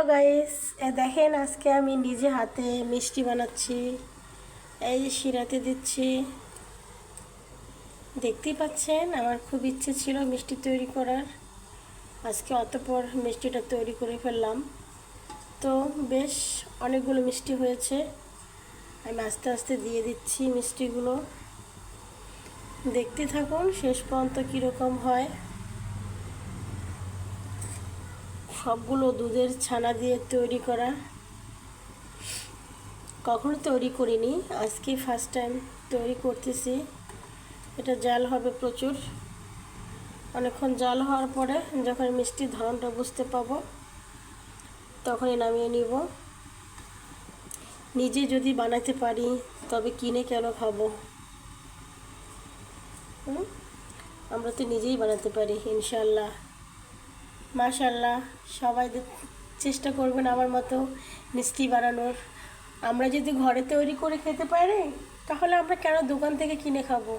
Hello guys, দেখেন আজকে আমি নিজে হাতে মিষ্টি বানাচ্ছি। এই যে শিরাতে দিচ্ছি, দেখতেই পাচ্ছেন। আমার খুব ইচ্ছে ছিল মিষ্টি তৈরি করার। আজকে অতঃপর মিষ্টিটা তৈরি করে ফেললাম। তো বেশ অনেকগুলো মিষ্টি হয়েছে। আমি আস্তে আস্তে দিয়ে দিচ্ছি মিষ্টিগুলো। দেখতে থাকুন শেষ পর্যন্ত কীরকম হয়। সবগুলো দুধের ছানা দিয়ে তৈরি করা, কখনো তৈরি করিনি, আজকে ফার্স্ট টাইম তৈরি করতেছি। এটা জাল হবে প্রচুর। অনেকক্ষণ জাল হওয়ার পরে যখন মিষ্টির ধরনটা বুঝতে পাবো তখনই নামিয়ে নিব। নিজে যদি বানাতে পারি তবে কিনে কেন খাবো? আমরা তো নিজেই বানাতে পারি ইনশাল্লাহ। মাশাল্লাহ, সবাই চেষ্টা করবেন আমার মতো মিষ্টি বানানোর। আমরা যদি ঘরে তৈরি করে খেতে পারি তাহলে আমরা কেন দোকান থেকে কিনে খাবো?